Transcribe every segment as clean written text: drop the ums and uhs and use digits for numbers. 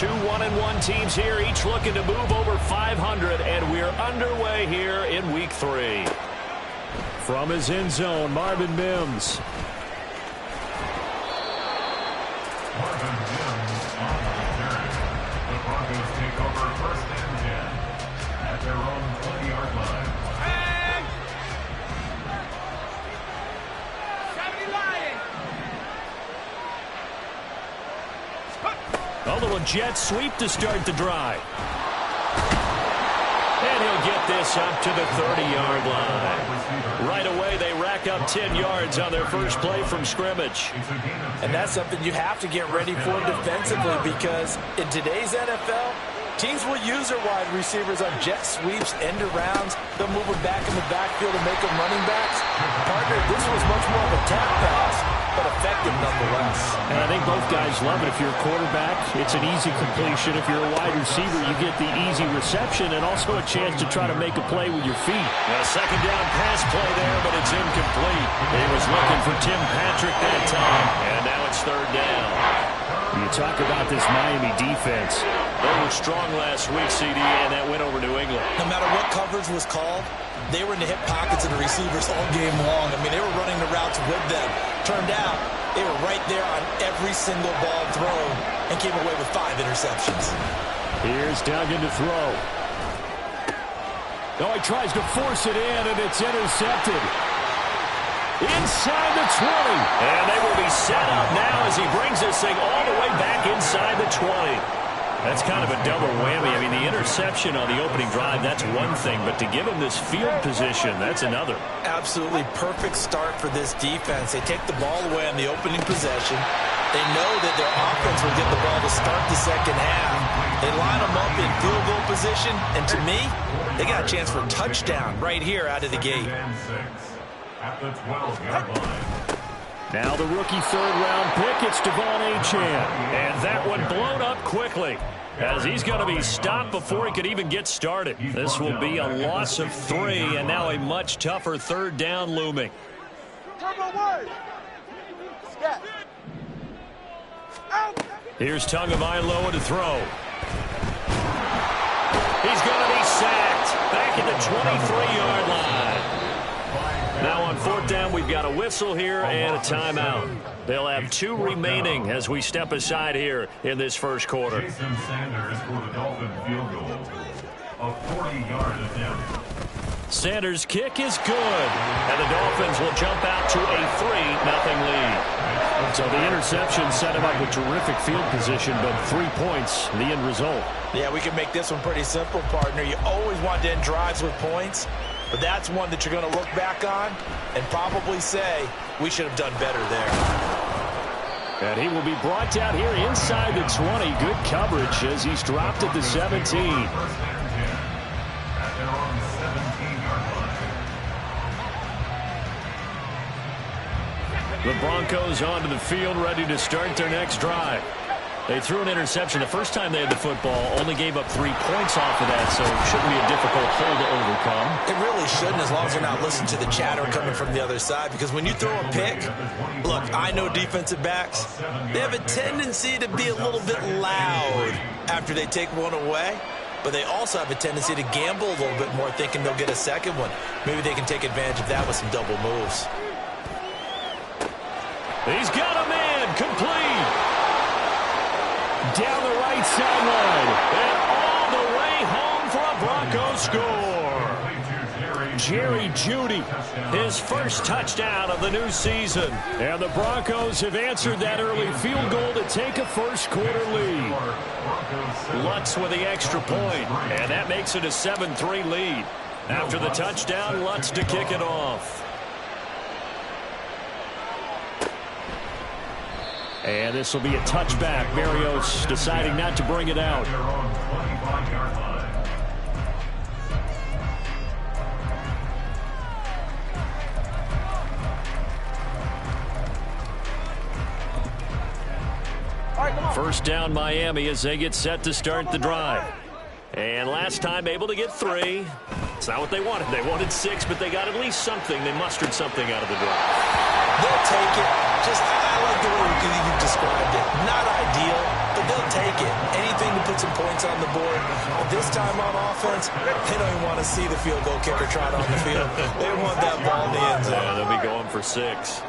Two 1-1 teams here, each looking to move over 500, and we're underway here in Week 3. From his end zone, Marvin Mims. Marvin Mims on the return. The Broncos take over 1st and 10 at their own 20-yard line. A little jet sweep to start the drive. And he'll get this up to the 30-yard line. Right away, they rack up 10 yards on their first play from scrimmage. And that's something you have to get ready for defensively, because in today's NFL, teams will use their wide receivers on jet sweeps, end arounds. They'll move them back in the backfield and make them running backs. Partner, this was much more of a tap pass, but effective nonetheless. And I think both guys love it. If you're a quarterback, it's an easy completion. If you're a wide receiver, you get the easy reception and also a chance to try to make a play with your feet. A second down pass play there, but it's incomplete. He was looking for Tim Patrick that time, and now it's 3rd down. You talk about this Miami defense. They were strong last week, CD, and that went over New England. No matter what coverage was called, they were in the hip pockets of the receivers all game long. I mean, they were running the routes with them. Turned out, they were right there on every single ball thrown and came away with 5 interceptions. Here's Duggan to throw. Oh, he tries to force it in, and it's intercepted. Inside the 20. And they will be set up now as he brings this thing all the way back inside the 20. That's kind of a double whammy. I mean, the interception on the opening drive, that's one thing, but to give him this field position, that's another. Absolutely perfect start for this defense. They take the ball away on the opening possession. They know that their offense will get the ball to start the second half. They line them up in field goal position, and to me, they got a chance for a touchdown right here out of the gate. At the 12-yard line. Now the rookie 3rd-round pick, it's Devon Achane. And that one blown up quickly, as he's going to be stopped before he could even get started. This will be a loss of 3, and now a much tougher 3rd down looming. Here's Tagovailoa to throw. He's going to be sacked back at the 23-yard line. Now on 4th down, we've got a whistle here and a timeout. They'll have 2 remaining as we step aside here in this first quarter. Jason Sanders for the Dolphin field goal. A 40-yard attempt. Sanders' kick is good, and the Dolphins will jump out to a 3-0 lead. So the interception set him up with terrific field position, but 3 points, the end result. Yeah, we can make this one pretty simple, partner. You always want to end drives with points, but that's one that you're going to look back on and probably say, we should have done better there. And he will be brought down here inside the 20. Good coverage as he's dropped at the 17. The Broncos onto the field, ready to start their next drive. They threw an interception the first time they had the football, only gave up 3 points off of that, so it shouldn't be a difficult hole to overcome. It really shouldn't, as long as you're not listening to the chatter coming from the other side, because when you throw a pick, look, I know defensive backs, they have a tendency to be a little bit loud after they take one away, but they also have a tendency to gamble a little bit more, thinking they'll get a second one. Maybe they can take advantage of that with some double moves. He's got a man, complete. Down the right sideline, and all the way home for a Broncos score. Jerry Jeudy, his first touchdown of the new season. And the Broncos have answered that early field goal to take a first-quarter lead. Lutz with the extra point, and that makes it a 7-3 lead. After the touchdown, Lutz to kick it off. And this will be a touchback. Marios deciding not to bring it out. First down Miami as they get set to start the drive. And last time able to get 3. It's not what they wanted. They wanted 6, but they got at least something. They mustered something out of the drive. They'll take it. I like the way you described it. Not ideal, but they'll take it. Anything to put some points on the board. But this time on offense, they don't even want to see the field goal kicker trot on the field. They want that ball in the end zone. Yeah, they'll be going for 6.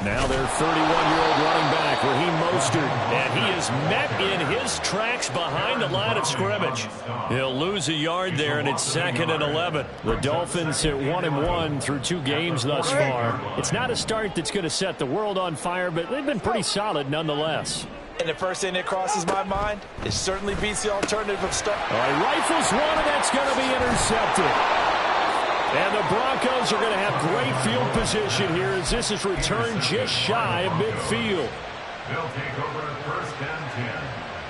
Now their 31-year-old running back, Raheem Mostert, and he is met in his tracks behind the line of scrimmage. He'll lose a yard there, and it's 2nd and 11. The Dolphins at 1-1 through 2 games thus far. It's not a start that's going to set the world on fire, but they've been pretty solid nonetheless. And the first thing that crosses my mind, it certainly beats the alternative of start. All right, rifles one, and that's going to be intercepted. And the Broncos are going to have great field position here as this is returned just shy of midfield. They'll take over at 1st and 10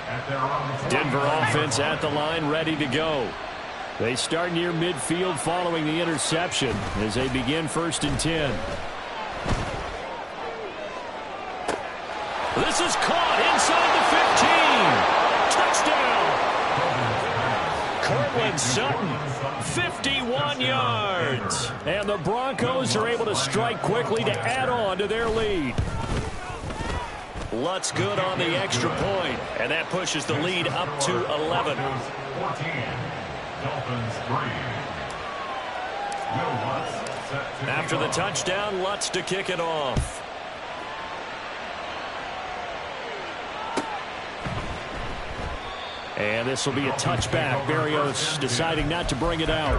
at their own. Denver offense at the line, ready to go. They start near midfield following the interception as they begin 1st and 10. This is caught inside the 15. Touchdown. Cortland Sutton. 51 yards. And the Broncos are able to strike quickly to add on to their lead. Lutz good on the extra point, and that pushes the lead up to 11. 14. Dolphins 3. Will Lutz set to After the touchdown, Lutz to kick it off. And this will be a touchback. Berrios deciding not to bring it out.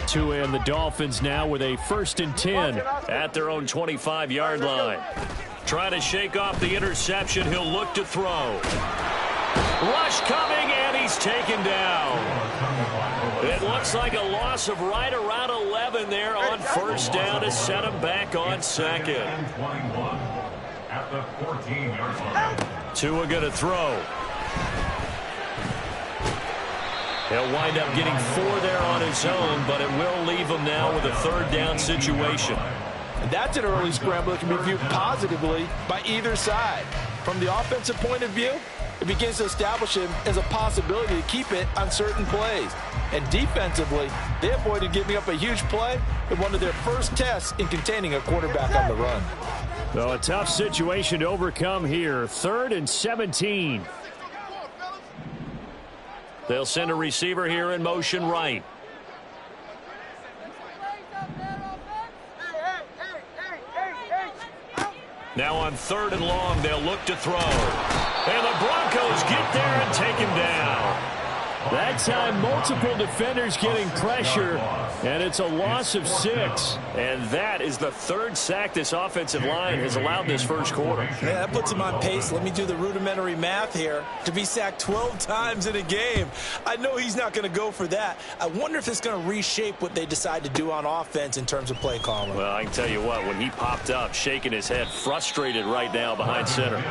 Two in the Dolphins now with a 1st and 10 at their own 25-yard line. Trying to shake off the interception. He'll look to throw. Rush coming, and he's taken down. It looks like a loss of right around 11 there on 1st down to set him back on 2nd. At the 14-yard line. Tua going to throw. He'll wind up getting 4 there on his own, but it will leave him now with a 3rd down situation. And that's an early scramble that can be viewed positively by either side. From the offensive point of view, it begins to establish him as a possibility to keep it on certain plays. And defensively, they avoided giving up a huge play in one of their first tests in containing a quarterback on the run. So a tough situation to overcome here. 3rd and 17. They'll send a receiver here in motion right. Now on 3rd and long, they'll look to throw. And the Broncos get there and take him down. That time, multiple defenders getting pressure, and it's a loss of 6. And that is the 3rd sack this offensive line has allowed this first quarter. Yeah, that puts him on pace. Let me do the rudimentary math here. To be sacked 12 times in a game, I know he's not going to go for that. I wonder if it's going to reshape what they decide to do on offense in terms of play calling. Well, I can tell you what, when he popped up, shaking his head, frustrated right now behind center.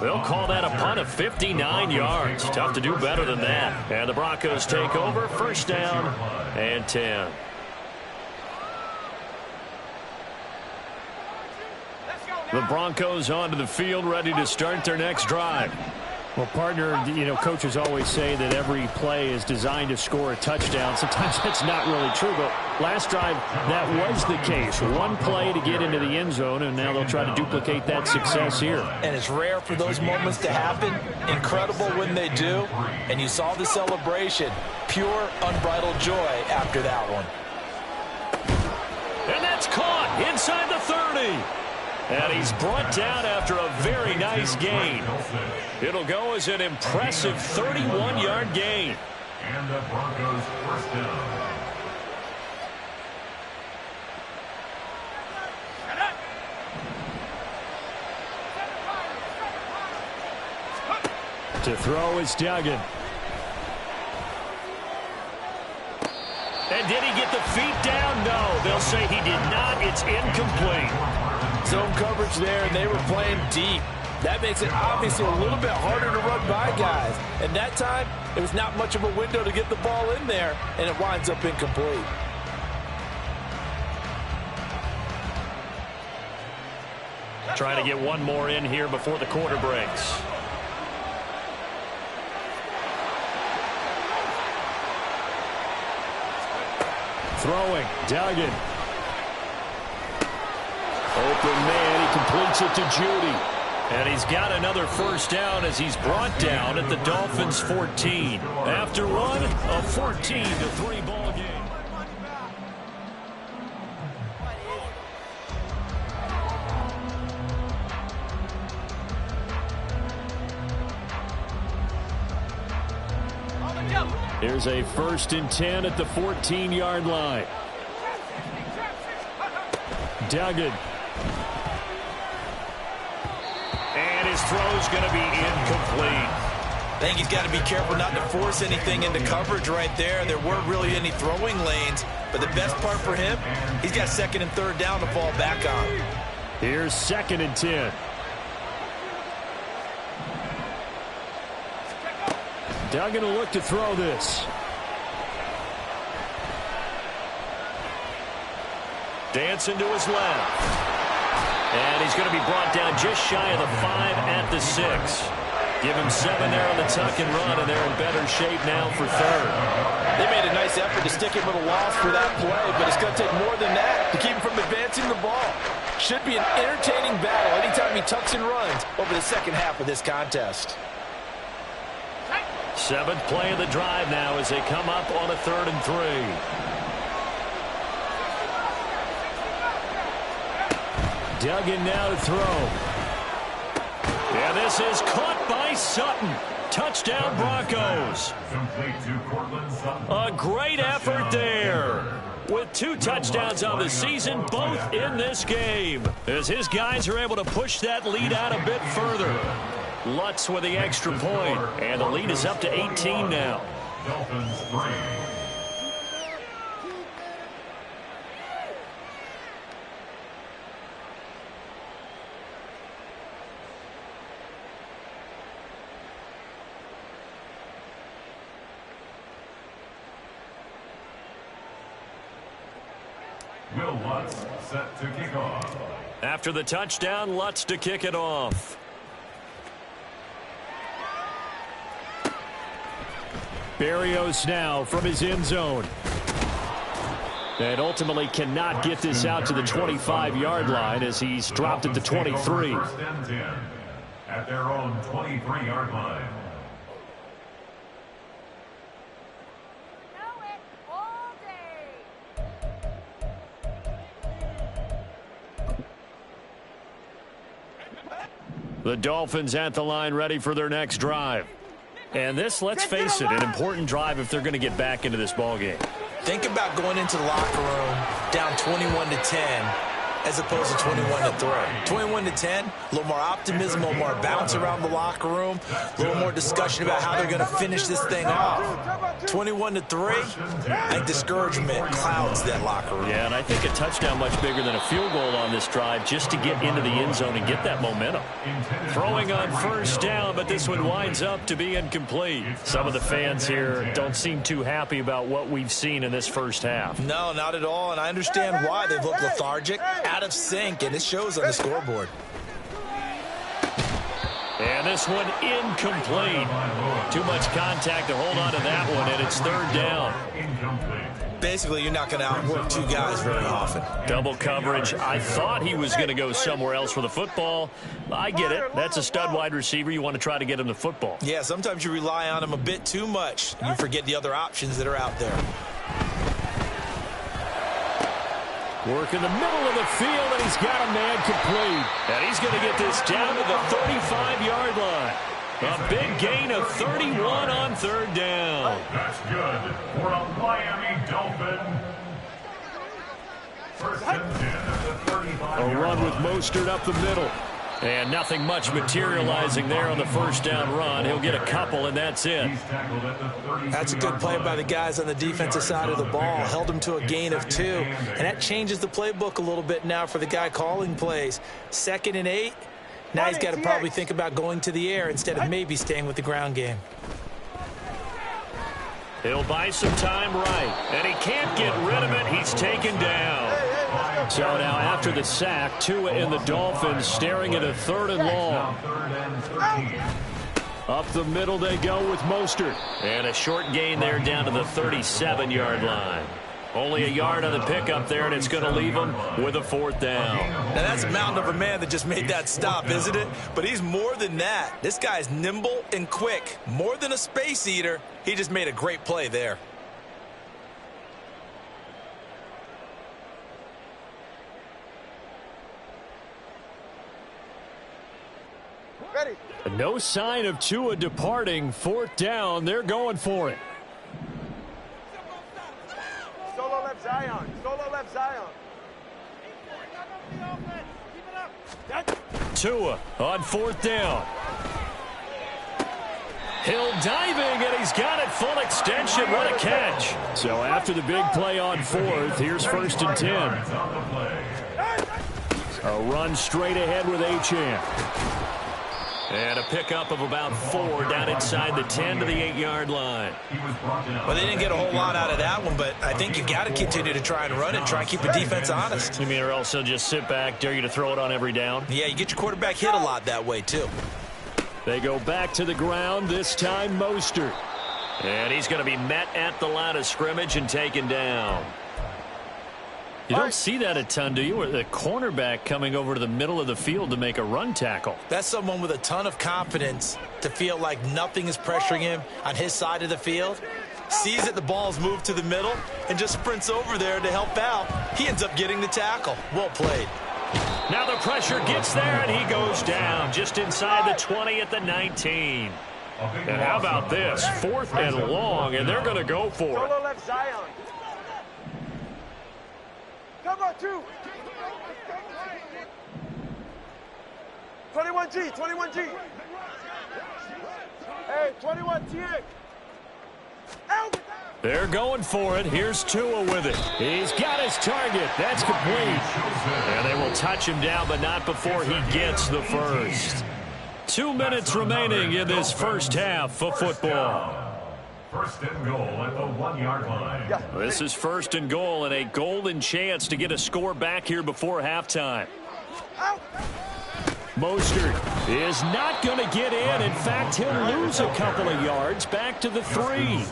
They'll call that a punt of 59 yards. Tough to do better than that. And the Broncos take over, 1st down and 10. The Broncos onto the field, ready to start their next drive. Well, partner, coaches always say that every play is designed to score a touchdown. Sometimes that's not really true, but last drive, that was the case. One play to get into the end zone, and now they'll try to duplicate that success here. And it's rare for those moments to happen. Incredible when they do. And you saw the celebration. Pure, unbridled joy after that one. And that's caught inside the 30. And he's brought down after a very nice gain. It'll go as an impressive 31-yard gain. And the Broncos 1st down. To throw is Duggan. And did he get the feet down? No, they'll say he did not. It's incomplete. Zone coverage there, and they were playing deep. That makes it obviously a little bit harder to run by guys. And that time, it was not much of a window to get the ball in there, and it winds up incomplete. Trying to get one more in here before the quarter breaks. Throwing, Duggan. Open man, he completes it to Judy. And he's got another first down as he's brought down at the Dolphins' 14. After one, a 14-3 ball game. Here's a 1st and 10 at the 14-yard line. Duggan. And his throw's going to be incomplete. I think he's got to be careful not to force anything into coverage right there. There weren't really any throwing lanes, but the best part for him, he's got 2nd and 3rd down to fall back on. Here's 2nd and 10. Duggan will look to throw this. Dancing to his left. And he's going to be brought down just shy of the 5 at the 6. Give him 7 there on the tuck and run, and they're in better shape now for 3rd. They made a nice effort to stick him with a loss for that play, but it's going to take more than that to keep him from advancing the ball. Should be an entertaining battle anytime he tucks and runs over the second half of this contest. 7th play of the drive now as they come up on a 3rd and 3. Duggan now to throw. Yeah, this is caught by Sutton. Touchdown Broncos. A great effort there. With 2 touchdowns on the season, both in this game. As his guys are able to push that lead out a bit further. Lutz with the extra point, and the lead is up to 18 now. Dolphins 3. Will Lutz set to kick off. After the touchdown, Lutz to kick it off. Berrios now from his end zone. And ultimately cannot get this out to the 25-yard line as he's dropped at the 23. 1st and 10 at their own 23-yard line. The Dolphins at the line ready for their next drive. And this, let's face it, an important drive if they're going to get back into this ballgame. Think about going into the locker room down 21-10 as opposed to 21-3. 21-10, a little more optimism, a little more bounce around the locker room, a little more discussion about how they're going to finish this thing off. 21-3, I think discouragement clouds that locker room. Yeah, and I think a touchdown much bigger than a field goal on this drive just to get into the end zone and get that momentum. Throwing on 1st down, but this one winds up to be incomplete. Some of the fans here don't seem too happy about what we've seen in this first half. No, not at all, and I understand why. They've looked lethargic, out of sync, and it shows on the scoreboard. And this one incomplete. Too much contact to hold on to that one, and it's 3rd down. Basically, you're not going to outwork 2 guys very often. Double coverage. I thought he was going to go somewhere else for the football. I get it. That's a stud wide receiver. You want to try to get him the football. Yeah, sometimes you rely on him a bit too much. You forget the other options that are out there. Work in the middle of the field, and he's got a man complete. And he's going to get this down to the 35-yard line. A big gain of 31 on 3rd down. That's good for a Miami Dolphin. 1st and 10 at the 35-yard A run with Mostert up the middle. And nothing much materializing there on the 1st down run. He'll get a couple, and that's it. That's a good play by the guys on the defensive side of the ball. Held him to a gain of 2. And that changes the playbook a little bit now for the guy calling plays. 2nd and 8. Now he's got to probably think about going to the air instead of maybe staying with the ground game. He'll buy some time right. And he can't get rid of it. He's taken down. So now after the sack, Tua and the Dolphins staring at a 3rd and long. Up the middle they go with Mostert. And a short gain there down to the 37-yard line. Only a yard on the pickup there, and it's going to leave him with a 4th down. Now, that's a mountain of a man that just made that stop, isn't it? But he's more than that. This guy's nimble and quick. More than a space eater. He just made a great play there. Ready. No sign of Tua departing. 4th down. They're going for it. Solo left Zion. Solo left Zion. Tua on 4th down. Hill diving, and he's got it full extension. What a catch. So after the big play on 4th, here's 1st and 10. A run straight ahead with Achane. And a pickup of about 4 down inside the 10 to the 8-yard line. Well, they didn't get a whole lot out of that one, but I think you got to continue to try and run and try and keep the defense honest. You mean, or else they'll just sit back, dare you to throw it on every down? Yeah, you get your quarterback hit a lot that way, too. They go back to the ground, this time Mostert. And he's going to be met at the line of scrimmage and taken down. You don't see that a ton, do you? Or the cornerback coming over to the middle of the field to make a run tackle. That's someone with a ton of confidence to feel like nothing is pressuring him on his side of the field. Sees that the ball's moved to the middle and just sprints over there to help out. He ends up getting the tackle. Well played. Now the pressure gets there, and he goes down just inside the 20 at the 19. And how about this? 4th and long, and they're going to go for it. Solo left Zion. Come on, 2. 21G, 21G. Hey, 21 TX. They're going for it. Here's Tua with it. He's got his target. That's complete. And they will touch him down, but not before he gets the first. 2 minutes remaining in this first half of football. 1st and goal at the 1-yard line. This is 1st and goal, and a golden chance to get a score back here before halftime. Mostert is not going to get in. In fact, he'll lose a couple of yards back to the 3.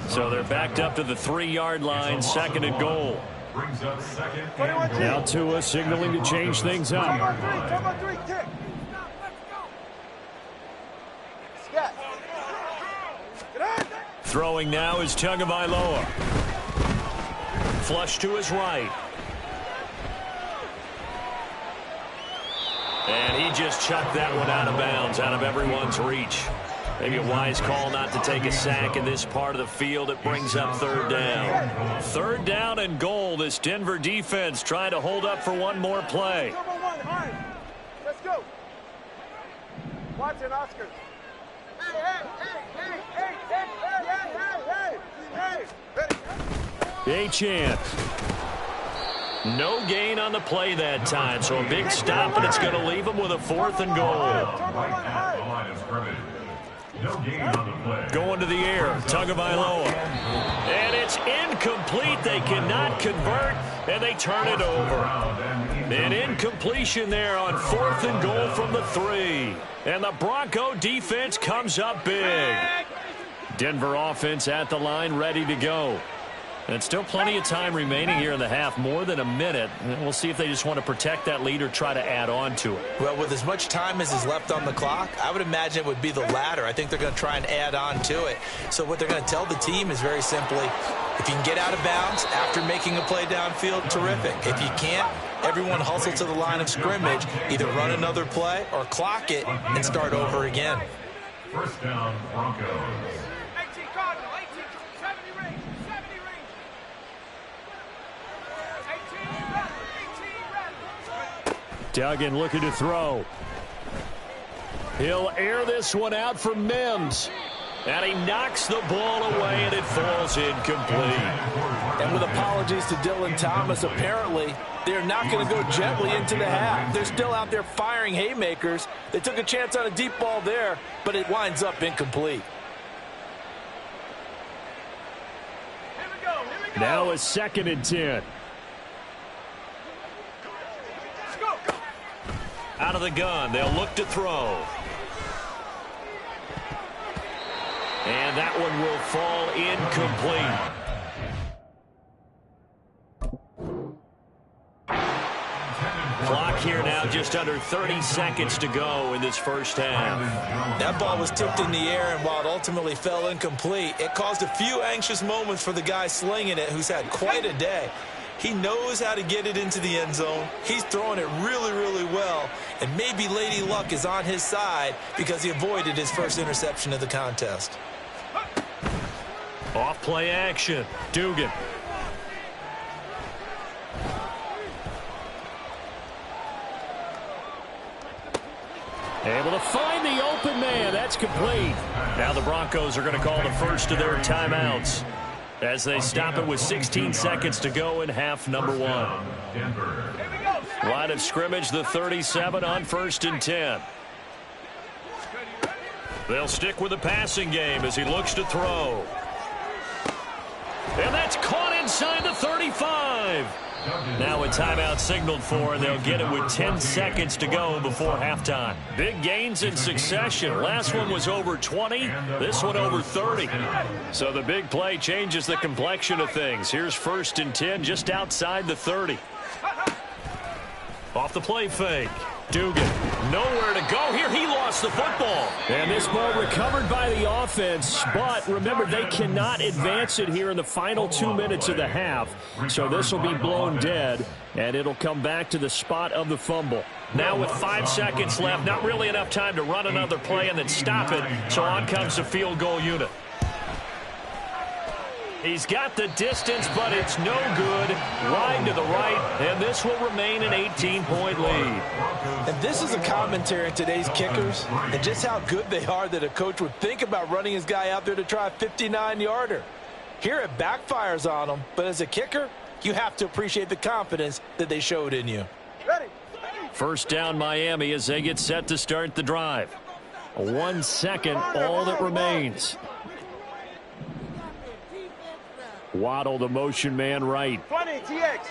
So they're backed up to the 3-yard line, 2nd and goal. Brings up 2nd and goal. Now Tua signaling to change things up. Come on, 3, kick. Scat. Throwing now is Tagovailoa. Flush to his right. And he just chucked that one out of bounds, out of everyone's reach. Maybe a wise call not to take a sack in this part of the field. It brings up 3rd down. 3rd down and goal. This Denver defense trying to hold up for one more play. Number 1, Hines. Let's go. Watson, Oscar. Hey. Achane. No gain on the play that time, so a big stop, and it's going to leave him with a 4th and goal. Right at the line of scrimmage. No gain on the play. Going to the air, Tagovailoa. And it's incomplete. They cannot convert, and they turn it over. An incompletion there on 4th and goal from the 3. And the Bronco defense comes up big. Denver offense at the line, ready to go. And still plenty of time remaining here in the half, more than a minute. We'll see if they just want to protect that lead or try to add on to it. Well, with as much time as is left on the clock, I would imagine it would be the latter. I think they're going to try and add on to it. So what they're going to tell the team is very simply, if you can get out of bounds after making a play downfield, terrific. If you can't, everyone hustle to the line of scrimmage, either run another play or clock it and start over again. 1st down, Broncos. Duggan looking to throw. He'll air this one out for Mims. And he knocks the ball away, and it falls incomplete. And with apologies to Dylan Thomas, apparently they're not going to go gently into the half. They're still out there firing haymakers. They took a chance on a deep ball there, but it winds up incomplete. Now a 2nd and 10. Out of the gun, they'll look to throw. And that one will fall incomplete. Clock here now, just under 30 seconds to go in this first half. That ball was tipped in the air, and while it ultimately fell incomplete, it caused a few anxious moments for the guy slinging it, who's had quite a day. He knows how to get it into the end zone. He's throwing it really, really well. And maybe Lady Luck is on his side because he avoided his first interception of the contest. Off play action. Dugan. Able to find the open man. That's complete. Now the Broncos are going to call the first of their timeouts as they stop it with 16 seconds to go in half number one. Line of scrimmage, the 37 on 1st and 10. They'll stick with the passing game as he looks to throw. And that's caught inside the 35. Now a timeout signaled for, and they'll get it with 10 seconds to go before halftime. Big gains in succession. Last one was over 20. This one over 30. So the big play changes the complexion of things. Here's 1st and 10 just outside the 30. Off the play fake. Dugan, nowhere to go here. He lost the football. And this ball recovered by the offense, but remember, they cannot advance it here in the final 2 minutes of the half. So this will be blown dead, and it'll come back to the spot of the fumble. Now with 5 seconds left, not really enough time to run another play and then stop it, so on comes the field goal unit. He's got the distance, but it's no good. Wide to the right, and this will remain an 18-point lead. And this is a commentary on today's kickers and just how good they are that a coach would think about running his guy out there to try a 59-yarder. Here it backfires on him, but as a kicker, you have to appreciate the confidence that they showed in you. Ready. First down Miami as they get set to start the drive. 1 second, all that remains. Waddle, the motion man right. 20, TX.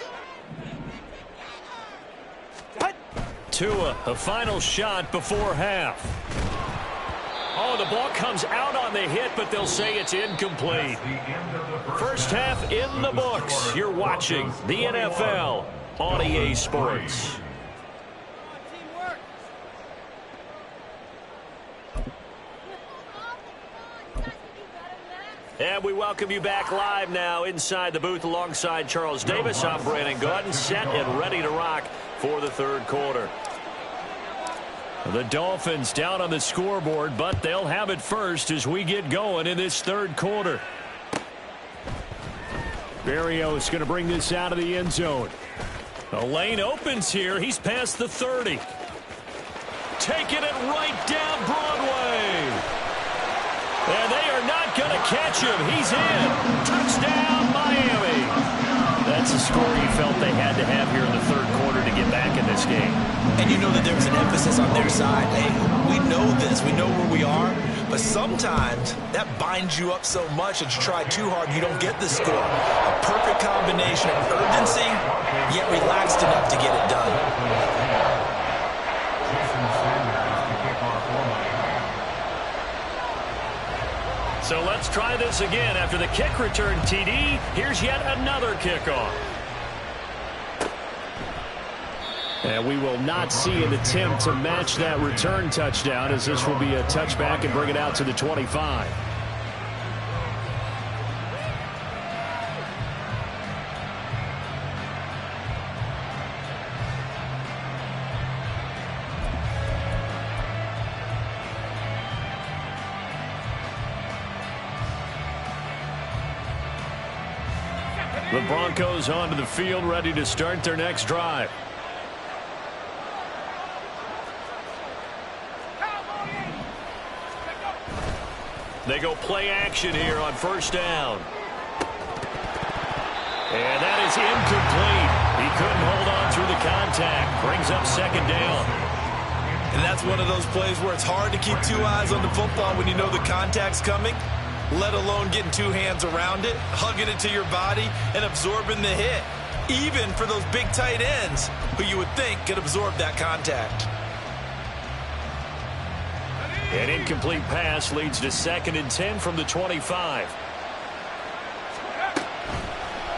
Tua, a final shot before half. Oh, the ball comes out on the hit, but they'll say it's incomplete. First half in the books. You're watching the NFL on EA Sports. And we welcome you back live now inside the booth alongside Charles Davis. I'm Brandon Gaudin, set and ready to rock for the third quarter. The Dolphins down on the scoreboard, but they'll have it first as we get going in this third quarter. Berrios going to bring this out of the end zone. The lane opens here. He's past the 30. Taking it right down Broadway. And they are not going to catch him. He's in. Touchdown, Miami. That's a score you felt they had to have here in the third quarter to get back in this game. And you know that there's an emphasis on their side. Hey, we know this. We know where we are. But sometimes that binds you up so much that you try too hard, you don't get the score. A perfect combination of urgency, yet relaxed enough to get it done. So let's try this again. After the kick return TD, here's yet another kickoff. And we will not see an attempt to match that return touchdown, as this will be a touchback and bring it out to the 25. The Broncos onto the field, ready to start their next drive. They go play action here on first down. And that is incomplete. He couldn't hold on through the contact. Brings up second down. And that's one of those plays where it's hard to keep two eyes on the football when you know the contact's coming, let alone getting two hands around it, hugging it to your body, and absorbing the hit. Even for those big tight ends who you would think could absorb that contact. An incomplete pass leads to 2nd and 10 from the 25.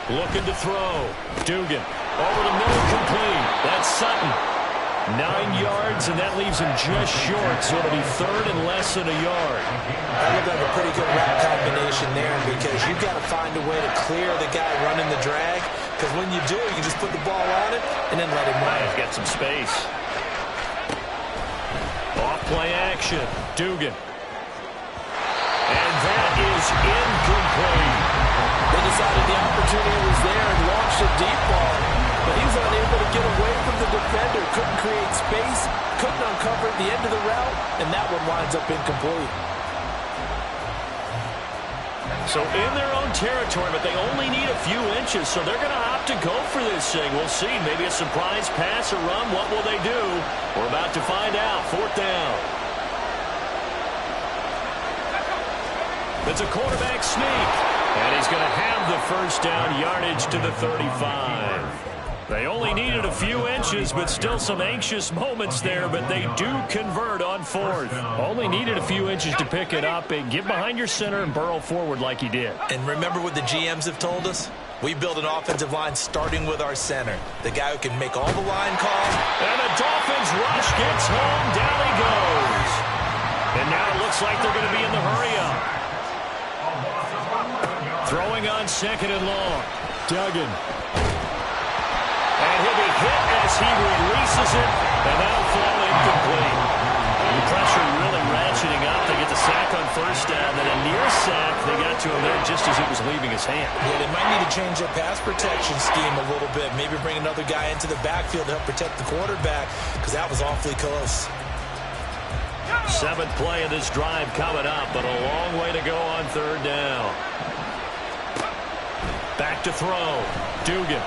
Looking to throw. Dugan. Over the middle, complete. That's Sutton. 9 yards, and that leaves him just short, so it'll be third and less than a yard. That looked like a pretty good route combination there because you've got to find a way to clear the guy running the drag, because when you do, you can just put the ball on it and then let him run. He's got some space. Off-play action. Dugan. And that is incomplete. They decided the opportunity was there and launched a deep ball, but he's unable to get away from the defender. Couldn't create space, couldn't uncover the end of the route, and that one winds up incomplete. So in their own territory, but they only need a few inches, so they're going to opt to go for this thing. We'll see. Maybe a surprise pass or run. What will they do? We're about to find out. Fourth down. It's a quarterback sneak. And he's going to have the first down, yardage to the 35. They only needed a few inches, but still some anxious moments there, but they do convert on fourth. Only needed a few inches to pick it up and get behind your center and burrow forward like he did. And remember what the GMs have told us? We build an offensive line starting with our center, the guy who can make all the line calls. And the Dolphins rush gets home. Down he goes. And now it looks like they're going to be in the hurry-up. Throwing on second and long. Duggan. And he'll be hit as he releases it, and that'll fall incomplete. The pressure really ratcheting up. They get the sack on first down, then a near sack. They got to him there just as it was leaving his hand. Yeah, they might need to change their pass protection scheme a little bit. Maybe bring another guy into the backfield to help protect the quarterback, because that was awfully close. Seventh play of this drive coming up, but a long way to go on third down. Back to throw. Dugan.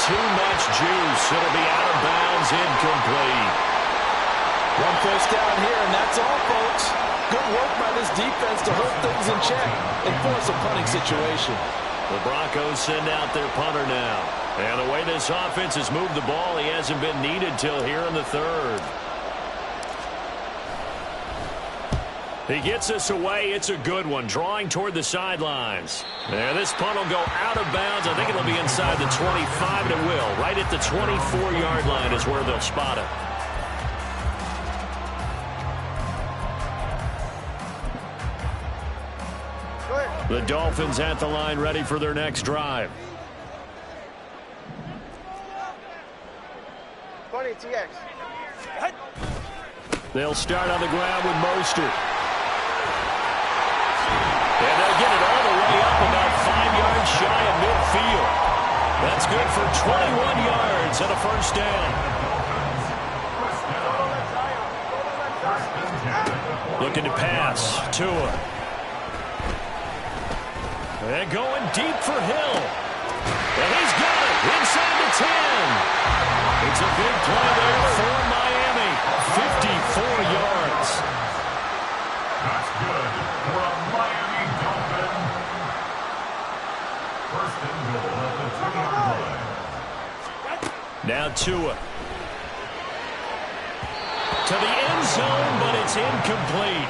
Too much juice. It'll be out of bounds, incomplete. One first down here, and that's all, folks. Good work by this defense to hold things in check and force a punting situation. The Broncos send out their punter now. And the way this offense has moved the ball, he hasn't been needed till here in the third. He gets us away. It's a good one. Drawing toward the sidelines. And this punt will go out of bounds. I think it'll be inside the 25, and it will. Right at the 24-yard line is where they'll spot it. The Dolphins at the line, ready for their next drive. 20 TX. They'll start on the ground with Mostert. And they'll get it all the way up about 5 yards shy of midfield. That's good for 21 yards and a first down. Looking to pass. Tua. And going deep for Hill. And he's got it inside the 10. It's a big play there for Miami. 54 yards. That's good for a Miami Dolphin. First and goal at the 2-yard line. Now Tua. To the end zone, but it's incomplete.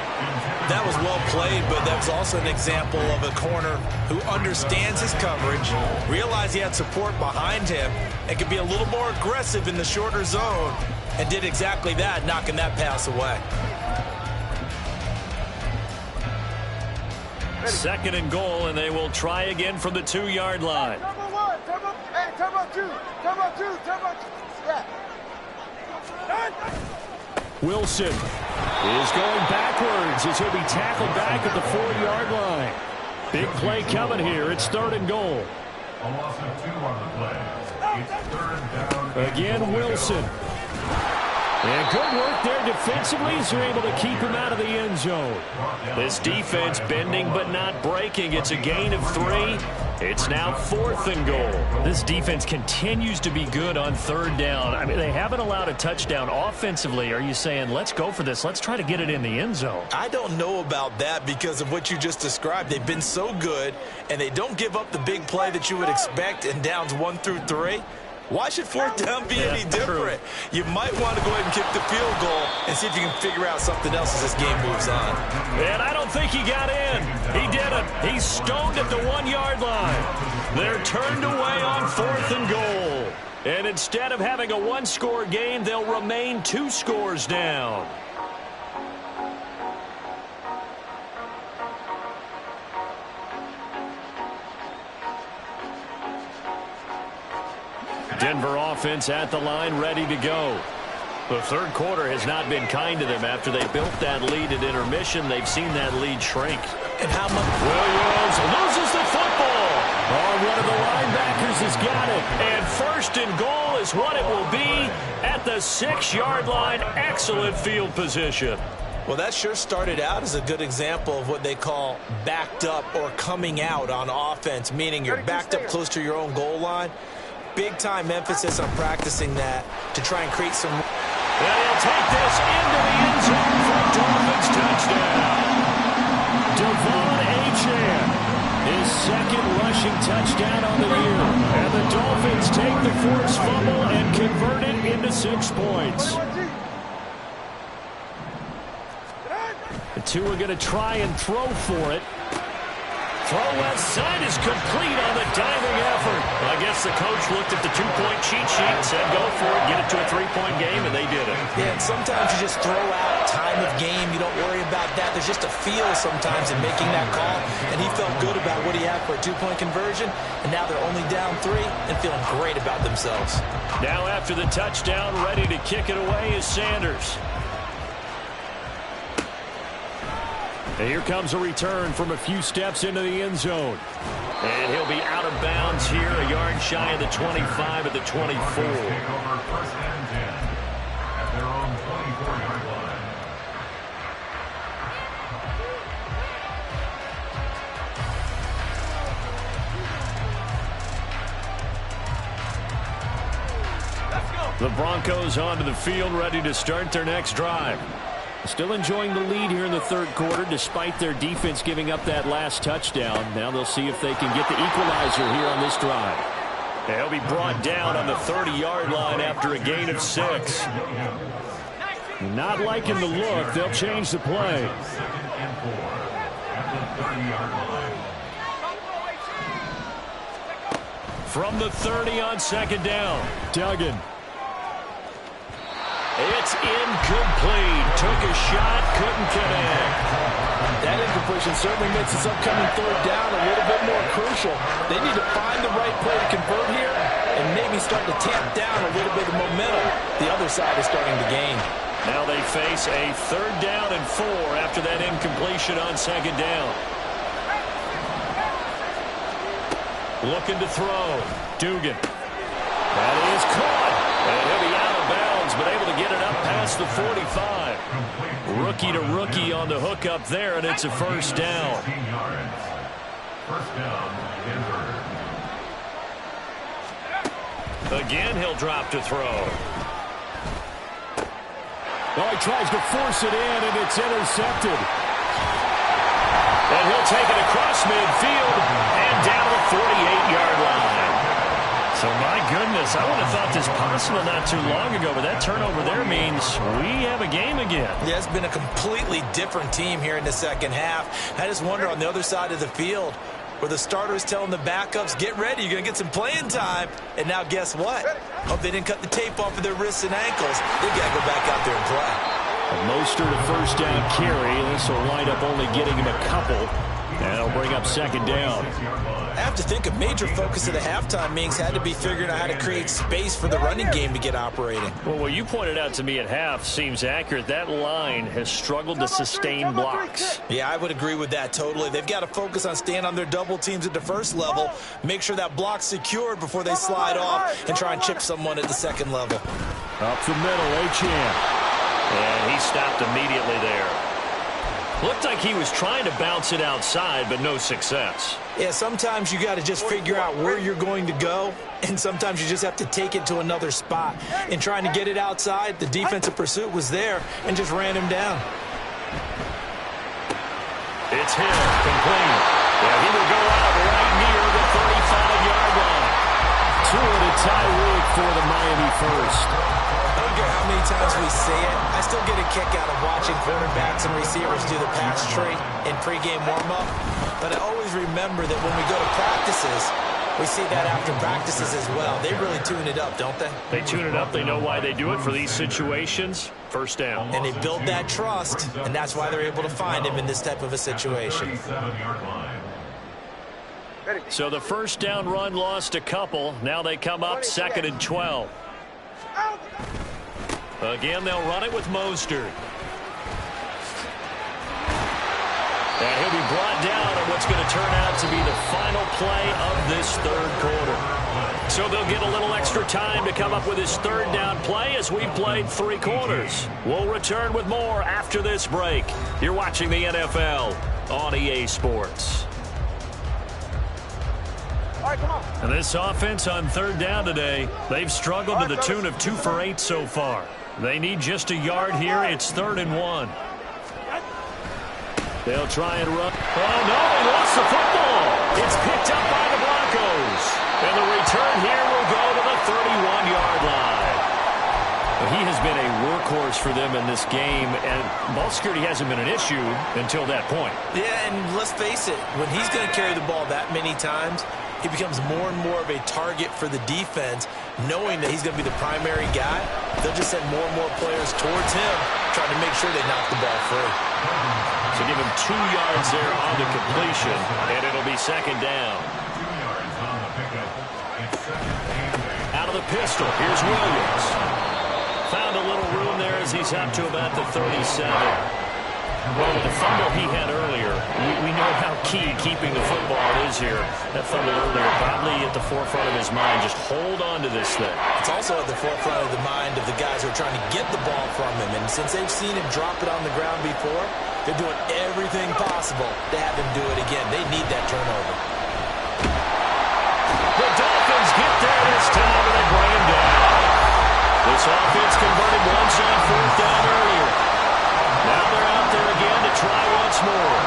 That was well played, but that was also an example of a corner who understands his coverage, realized he had support behind him, and could be a little more aggressive in the shorter zone, and did exactly that, knocking that pass away. Second and goal, and they will try again from the 2-yard line. Turbo 1, turbo, hey, turbo 2, turbo 2, turbo 2. Yeah. Wilson is going backwards as he'll be tackled back at the 4-yard line. Big play coming here. It's third and goal. A loss of 2 on the play. It's third down. Again, Wilson. And good work there defensively as they're able to keep him out of the end zone. This defense bending but not breaking. It's a gain of 3. It's now 4th and goal. This defense continues to be good on third down. I mean, they haven't allowed a touchdown offensively. Are you saying, let's go for this? Let's try to get it in the end zone. I don't know about that because of what you just described. They've been so good, and they don't give up the big play that you would expect in downs 1 through 3. Why should fourth down be any different? You might want to go ahead and kick the field goal and see if you can figure out something else as this game moves on. And I don't think he got in. He didn't. He's stoned at the 1-yard line. They're turned away on 4th and goal. And instead of having a one-score game, they'll remain 2 scores down. Denver offense at the line, ready to go. The third quarter has not been kind to them. After they built that lead at intermission, they've seen that lead shrink. And how much? Williams loses the football. Oh, one of the linebackers has got it. And 1st and goal is what it will be at the 6-yard line. Excellent field position. Well, that sure started out as a good example of what they call backed up or coming out on offense, meaning you're backed up close to your own goal line. Big-time emphasis on practicing that to try and create some... And he'll take this into the end zone for a Dolphins touchdown. Devon Achane, his 2nd rushing touchdown on the year. And the Dolphins take the forced fumble and convert it into 6 points. The 2 are going to try and throw for it. Throw left side is complete on the diving effort. I guess the coach looked at the 2-point cheat sheet and said, go for it, get it to a 3-point game, and they did it. Yeah, and sometimes you just throw out time of game. You don't worry about that. There's just a feel sometimes in making that call, and he felt good about what he had for a 2-point conversion, and now they're only down 3 and feeling great about themselves. Now after the touchdown, ready to kick it away is Sanders. And here comes a return from a few steps into the end zone. And he'll be out of bounds here, a yard shy of the 25 at the 24. Take over 1st and 10 at their own 24-yard line. The Broncos onto the field, ready to start their next drive. Still enjoying the lead here in the third quarter, despite their defense giving up that last touchdown. Now they'll see if they can get the equalizer here on this drive. They'll be brought down on the 30-yard line after a gain of 6. Not liking the look. They'll change the play. 2nd and 4 at the 30-yard line. From the 30 on 2nd down, Duggan. It's incomplete. Took a shot, couldn't connect. That incompletion certainly makes this upcoming 3rd down a little bit more crucial. They need to find the right play to convert here and maybe start to tamp down a little bit of momentum. The other side is starting to gain. Now they face a 3rd down and 4 after that incompletion on 2nd down. Looking to throw. Dugan. That is caught. And he'll be out of bounds, but able to get it up past the 45. Rookie to rookie on the hook up there, and it's a 1st down. 16 yards. 1st down, Denver. Again, he'll drop to throw. Oh, he tries to force it in, and it's intercepted. And he'll take it across midfield and down the 48-yard line. So, my goodness, I would have thought this possible not too long ago, but that turnover there means we have a game again. Yeah, it's been a completely different team here in the second half. I just wonder on the other side of the field where the starters telling the backups, get ready, you're going to get some playing time. And now guess what? Hope they didn't cut the tape off of their wrists and ankles. They got to go back out there and play. Mostert a 1st down carry. This will wind up only getting him a couple. And it'll bring up 2nd down. I have to think a major focus of the halftime meetings had to be figuring out how to create space for the running game to get operating. Well, what you pointed out to me at half seems accurate. That line has struggled to sustain blocks. Yeah, I would agree with that totally. They've got to focus on staying on their double teams at the 1st level, make sure that block's secured before they slide off and try and chip someone at the 2nd level. Up the middle, Achane. And he stopped immediately there. Looked like he was trying to bounce it outside, but no success. Yeah, sometimes you got to just figure out where you're going to go, and sometimes you just have to take it to another spot. In trying to get it outside, the defensive pursuit was there and just ran him down. It's Hill, complete. Yeah, he will go out right near the 35-yard line. Tua to Tyreek for the Miami first. I don't care how many times we say it, I still get a kick out of watching quarterbacks and receivers do the pass tree in pregame warm-up. But I always remember that when we go to practices, we see that after practices as well. They really tune it up, don't they? They tune it up. They know why they do it for these situations. First down. And they build that trust, and that's why they're able to find him in this type of a situation. So the first down run lost a couple. Now they come up 2nd and 12. Again, they'll run it with Mostert. And he'll be brought down on what's going to turn out to be the final play of this third quarter. So they'll get a little extra time to come up with his third down play as we've played 3 quarters. We'll return with more after this break. You're watching the NFL on EA Sports. And this offense on third down today, they've struggled to the tune of 2 for 8 so far. They need just a yard here. It's 3rd and 1. They'll try and run. Oh, no, they lost the football. It's picked up by the Broncos. And the return here will go to the 31-yard line. He has been a workhorse for them in this game, and ball security hasn't been an issue until that point. Yeah, and let's face it, when he's going to carry the ball that many times, he becomes more and more of a target for the defense, knowing that he's going to be the primary guy. They'll just send more and more players towards him, trying to make sure they knock the ball free. So give him 2 yards there on the completion, and it'll be 2nd down. 2 yards on the pickup. It's 2nd and 8. Out of the pistol, here's Williams. Found a little room there as he's up to about the 37. Well, with the fumble he had earlier, we know how key keeping the football is here. That fumble earlier probably at the forefront of his mind. Just hold on to this thing. It's also at the forefront of the mind of the guys who are trying to get the ball from him. And since they've seen him drop it on the ground before, they're doing everything possible to have him do it again. They need that turnover. The Dolphins get there this time, and they bring him down. This offense converted once on 4th down earlier. Now they're out there again to try once more.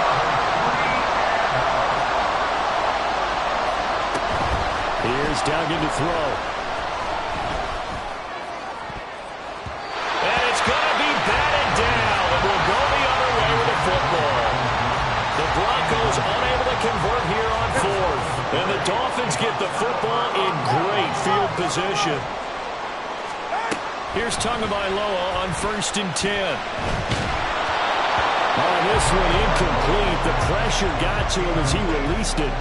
Here's Duggan to throw. And it's going to be batted down, and we'll go the other way with the football. The Broncos unable to convert here on 4th. And the Dolphins get the football in great field position. Here's Tagovailoa on 1st and 10. On this one, incomplete. The pressure got to him as he released it,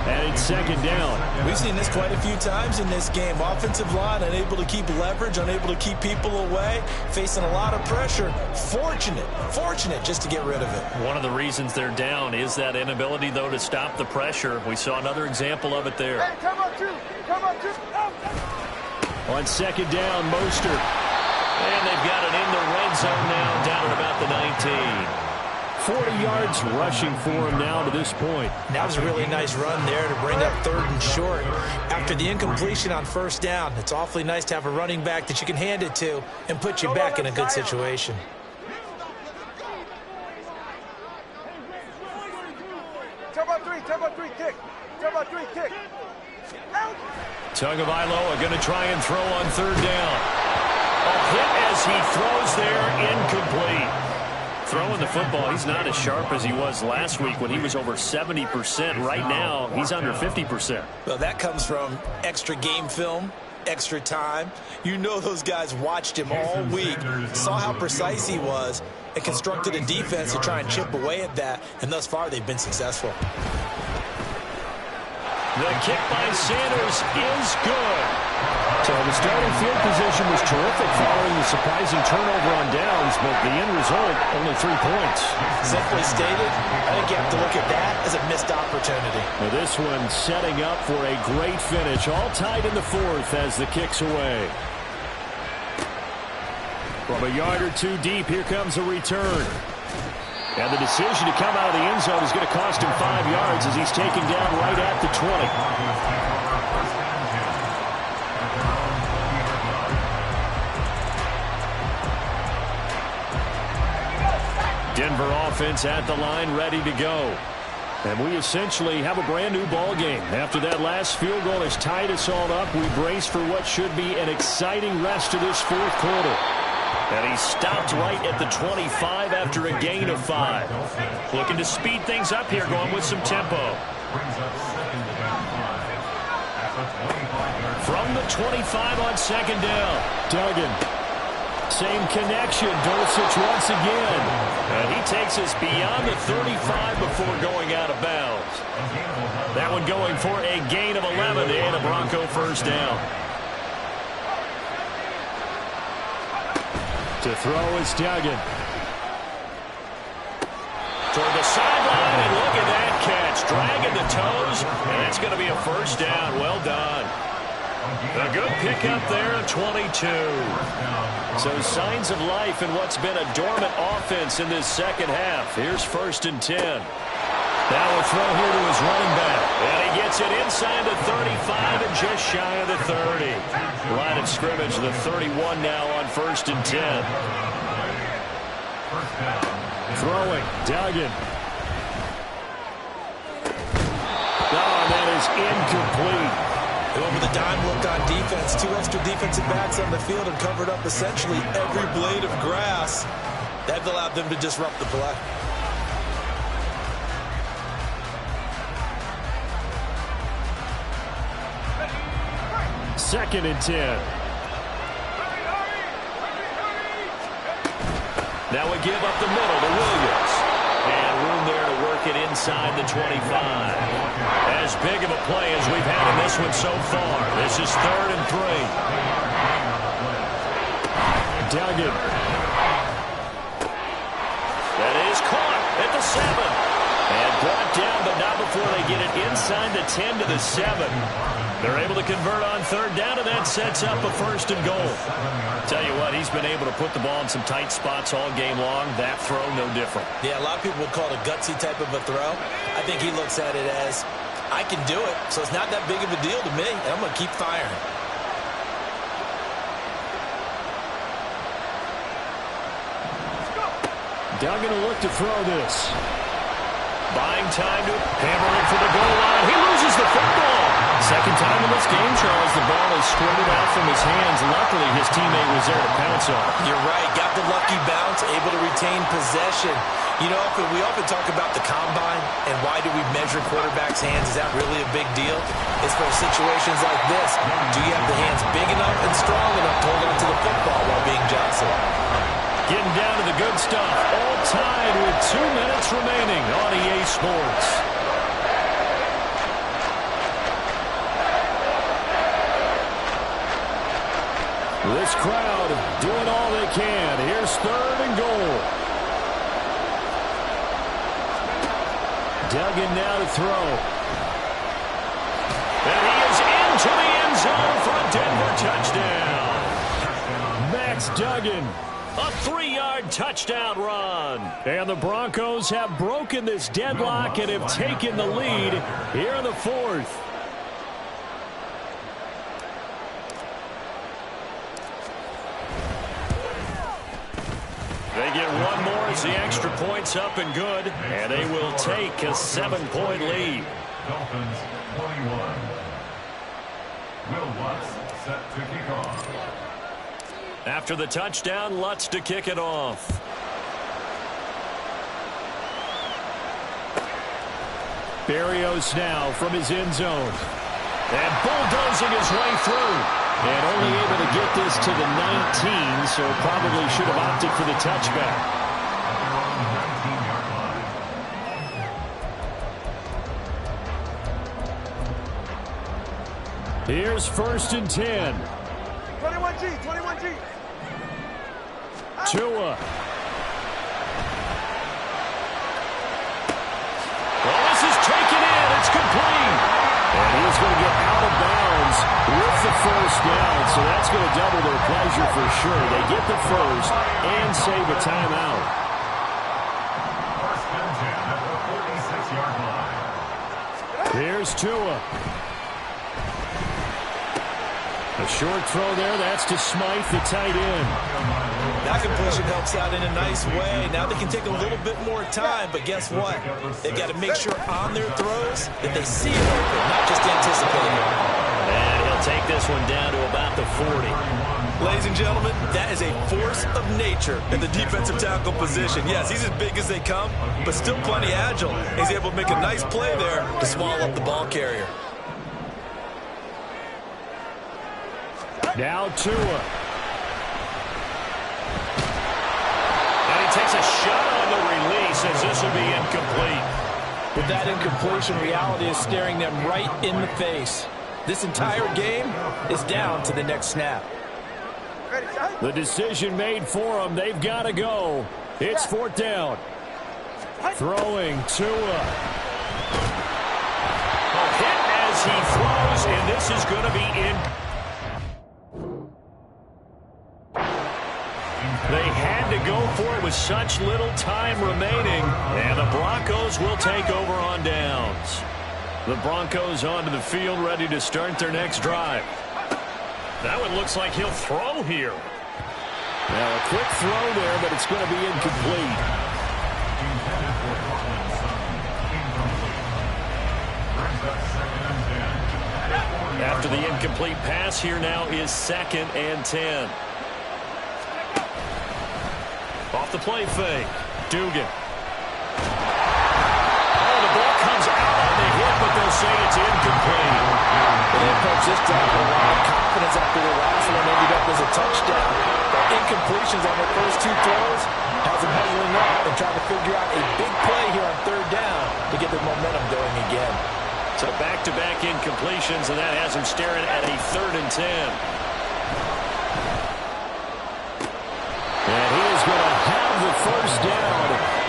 and it's 2nd down. We've seen this quite a few times in this game. Offensive line unable to keep leverage, unable to keep people away, facing a lot of pressure. Fortunate just to get rid of it. One of the reasons they're down is that inability, though, to stop the pressure. We saw another example of it there. Hey, come on, 2. Come on, 2. On 2nd down, Mostert. And they've got it in the red zone now, down at about the 19. 40 yards rushing for him now to this point. That was a really nice run there to bring up 3rd and short. After the incompletion on 1st down, it's awfully nice to have a running back that you can hand it to and put you back in a good situation. Top about 3, kick. Top about 3, kick. Tagovailoa going to try and throw on 3rd down. A hit as he throws there, incomplete. Throwing the football, he's not as sharp as he was last week when he was over 70%. Right now, he's under 50%. Well, that comes from extra game film, extra time. You know those guys watched him all week, saw how precise he was, and constructed a defense to try and chip away at that, and thus far they've been successful. The kick by Sanders is good. So the starting field position was terrific following the surprising turnover on downs, but the end result, only 3 points. Simply stated, I think you have to look at that as a missed opportunity. Now this one setting up for a great finish, all tied in the 4th as the kick's away. From a yard or 2 deep, here comes a return. And the decision to come out of the end zone is going to cost him 5 yards as he's taken down right at the 20. Denver offense at the line, ready to go. And we essentially have a brand new ball game. After that last field goal has tied us all up, we brace for what should be an exciting rest of this fourth quarter. And he stopped right at the 25 after a gain of 5. Looking to speed things up here, going with some tempo. From the 25 on second down. Duggan. Same connection. Dulcich once again. And he takes us beyond the 35 before going out of bounds. That one going for a gain of 11 and a Bronco first down. To throw is Duggan. Toward the sideline, and look at that catch. Dragging the toes, and that's going to be a first down. Well done. A good pickup there at 22. So signs of life in what's been a dormant offense in this second half. Here's 1st and 10. Now a throw here to his running back. And he gets it inside the 35 and just shy of the 30. Line of scrimmage, the 31 now on 1st and 10. Throwing, Duggan. Oh, that is incomplete. Over the dime look on defense. 2 extra defensive backs on the field and covered up essentially every blade of grass. That allowed them to disrupt the play. 2nd and 10. Now we give up the middle to Williams. And room there to work it inside the 25. As big of a play as we've had in this one so far. This is 3rd and 3. Duggan. That is caught at the 7. And brought down, but not before they get it inside the 10 to the 7. They're able to convert on 3rd down, and that sets up a 1st and goal. Tell you what, he's been able to put the ball in some tight spots all game long. That throw, no different. Yeah, a lot of people would call it a gutsy type of a throw. I think he looks at it as, I can do it, so it's not that big of a deal to me, and I'm going to keep firing. Duggan will look to throw this. Buying time to hammer it for the goal line. He loses the football. Second time in this game, Charles, the ball is squirted out from his hands. Luckily, his teammate was there to pounce on it. You're right. Got the lucky bounce, able to retain possession. You know, we often talk about the combine and why do we measure quarterbacks' hands. Is that really a big deal? It's for situations like this. Do you have the hands big enough and strong enough to hold on to the football while being jostled? Getting down to the good stuff. All tied with 2 minutes remaining on EA Sports. This crowd doing all they can. Here's 3rd and goal. Duggan now to throw. And he is into the end zone for a Denver touchdown. Max Duggan. A 3-yard touchdown run. And the Broncos have broken this deadlock and have taken the lead here in the 4th. They get one more as the extra point's up and good. And they will take a 7-point lead. Dolphins 21. Will Lutz set to kick off. After the touchdown, Lutz to kick it off. Berrios now from his end zone. And bulldozing his way through. And only able to get this to the 19, so probably should have opted for the touchback. Here's 1st and 10. 21G, 21G. Tua. Well, this is taken in. It's complete. And he's going to get out of bounds with the first down. So that's going to double their pleasure for sure. They get the first and save a timeout. 1st and 10 at the 46-yard line. Here's Tua. A short throw there. That's to Smythe, the tight end. That completion helps out in a nice way. Now they can take a little bit more time, but guess what? They've got to make sure on their throws that they see it open, not just anticipate it. And he'll take this one down to about the 40. Ladies and gentlemen, that is a force of nature in the defensive tackle position. Yes, he's as big as they come, but still plenty agile. He's able to make a nice play there to swallow up the ball carrier. Now Tua. And he takes a shot on the release as this will be incomplete. With that incompletion, reality is staring them right in the face. This entire game is down to the next snap. The decision made for them. They've got to go. It's fourth down. Throwing Tua. Hit as he throws, and this is going to be in. They had to go for it with such little time remaining, and the Broncos will take over on downs. The Broncos onto the field, ready to start their next drive. That one looks like he'll throw here. Now a quick throw there, but it's going to be incomplete. After the incomplete pass, here now is 2nd and 10. Off the play fake. Dugan. Oh, the ball comes out on the hit, but they'll say it's incomplete. They approach this drive with a lot of confidence after the last one ended up as a touchdown. The incompletions on their first two throws has them huddling up and trying to figure out a big play here on 3rd down to get their momentum going again. So back-to-back incompletions, and that has them staring at a 3rd and 10. And he is going to have the first down.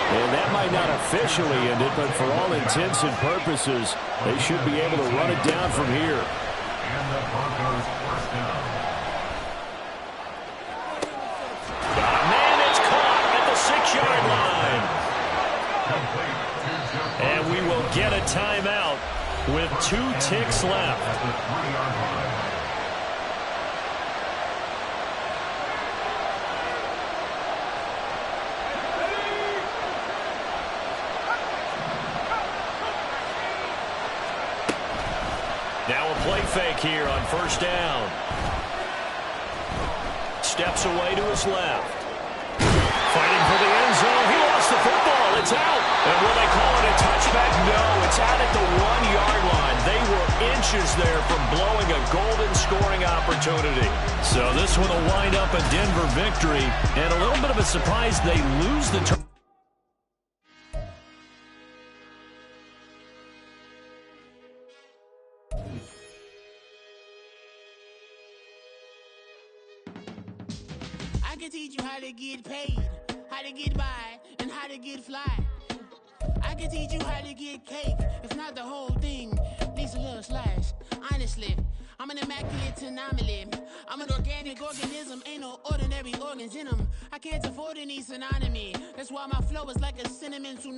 And that might not officially end it, but for all intents and purposes, they should be able to run it down from here. And the Broncos first down. Got a man that's caught at the 6-yard line. And we will get a timeout with 2 ticks left. At the 3-yard line. Now a play fake here on 1st down. Steps away to his left. Fighting for the end zone. He lost the football. It's out. And will they call it a touchback? No, it's out at the 1-yard line. They were inches there from blowing a golden scoring opportunity. So this one will wind up a Denver victory. And a little bit of a surprise, they lose the turn. I can teach you how to get paid, how to get by, and how to get fly. I can teach you how to get cake, if not the whole thing, at least a little slice. Honestly, I'm an immaculate anomaly. I'm an organic organism, ain't no ordinary organs in them. I can't afford any synonymy. That's why my flow is like a cinnamon tsunami.